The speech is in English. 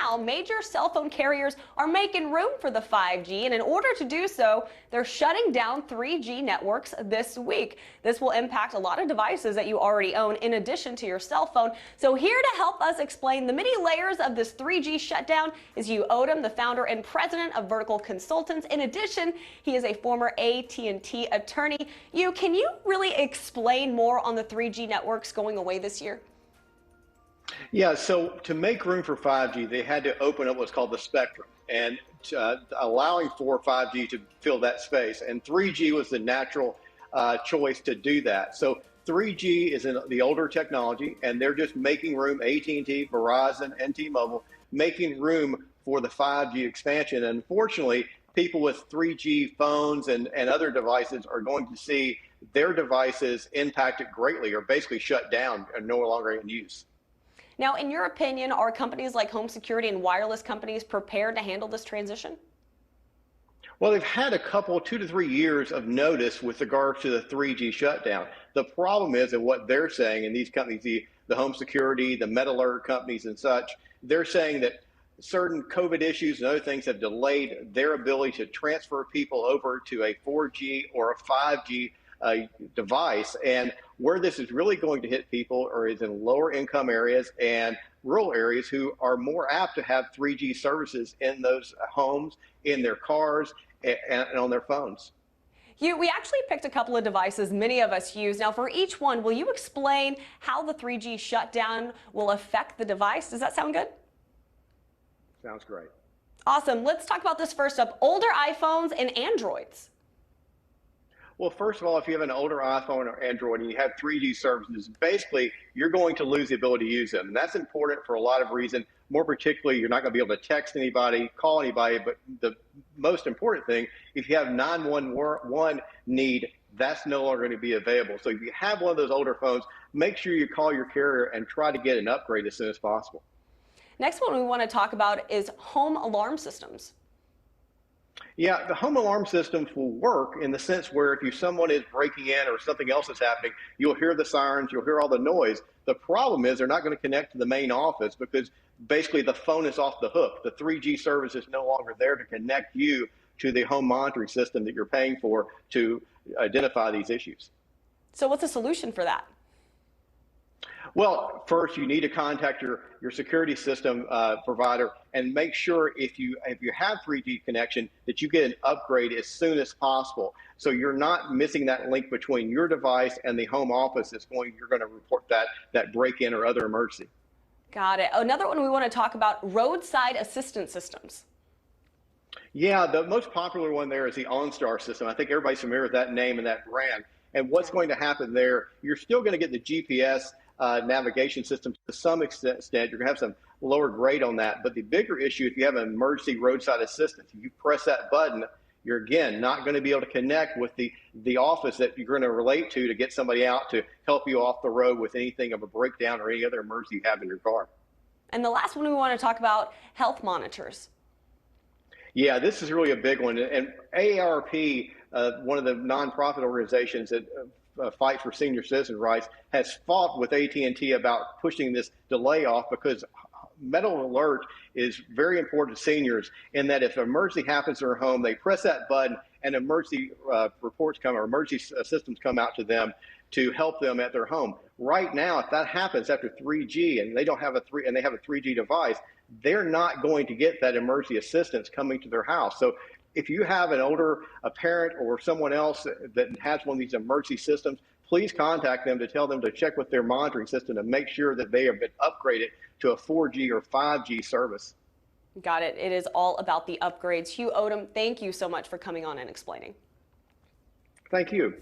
now, major cell phone carriers are making room for the 5G, and in order to do so, they're shutting down 3G networks this week. This will impact a lot of devices that you already own in addition to your cell phone. So here to help us explain the many layers of this 3G shutdown is Hugh Odom, the founder and president of Vertical Consultants. In addition, he is a former AT&T attorney. Hugh, can you really explain more on the 3G networks going away this year? Yeah, so to make room for 5G, they had to open up what's called the spectrum and allowing for 5G to fill that space. And 3G was the natural choice to do that. So 3G is the older technology, and they're just making room, AT&T, Verizon, and T-Mobile, making room for the 5G expansion. And unfortunately, people with 3G phones and other devices are going to see their devices impacted greatly or basically shut down and no longer in use. Now, in your opinion, are companies like home security and wireless companies prepared to handle this transition? Well, they've had a couple, 2 to 3 years of notice with regards to the 3G shutdown. The problem is that what they're saying, and these companies, the home security, the MedAlert companies and such, they're saying that certain COVID issues and other things have delayed their ability to transfer people over to a 4G or a 5G device. And where this is really going to hit people is in lower income areas and rural areas who are more apt to have 3G services in those homes, in their cars, and on their phones. Hugh, we actually picked a couple of devices many of us use. Now, for each one, will you explain how the 3G shutdown will affect the device? Does that sound good? Sounds great. Awesome. Let's talk about this first up, older iPhones and Androids. Well, first of all, if you have an older iPhone or Android and you have 3G services, basically you're going to lose the ability to use them. And that's important for a lot of reasons. More particularly, you're not going to be able to text anybody, call anybody. But the most important thing, if you have 911 need, that's no longer going to be available. So if you have one of those older phones, make sure you call your carrier and try to get an upgrade as soon as possible. Next one we want to talk about is home alarm systems. Yeah, the home alarm systems will work in the sense where if someone is breaking in or something else is happening, you'll hear the sirens, you'll hear all the noise. The problem is they're not going to connect to the main office because basically the phone is off the hook. The 3G service is no longer there to connect you to the home monitoring system that you're paying for to identify these issues. So what's the solution for that? Well, first you need to contact your security system provider and make sure if you have 3G connection that you get an upgrade as soon as possible. So you're not missing that link between your device and the home office you're going to report that break-in or other emergency. Got it. Another one we want to talk about, roadside assistance systems. Yeah, the most popular one there is the OnStar system. I think everybody's familiar with that name and that brand. And what's going to happen there, you're still going to get the GPS navigation system to some extent. You're going to have some lower grade on that. But the bigger issue, if you have an emergency roadside assistance, if you press that button, you're again not going to be able to connect with the office that you're going to relate to get somebody out to help you off the road with anything of a breakdown or any other emergency you have in your car. And the last one we want to talk about, health monitors. Yeah, this is really a big one. And AARP, one of the nonprofit organizations that fight for senior citizen rights, has fought with AT&T about pushing this delay off because medical alert is very important to seniors in that if an emergency happens in their home, they press that button and emergency reports come or emergency systems come out to them to help them at their home. Right now, if that happens after 3G and they have a 3G device, they're not going to get that emergency assistance coming to their house. So if you have a parent or someone else that has one of these emergency systems, please contact them to tell them to check with their monitoring system and make sure that they have been upgraded to a 4G or 5G service. Got it. It is all about the upgrades. Hugh Odom, thank you so much for coming on and explaining. Thank you.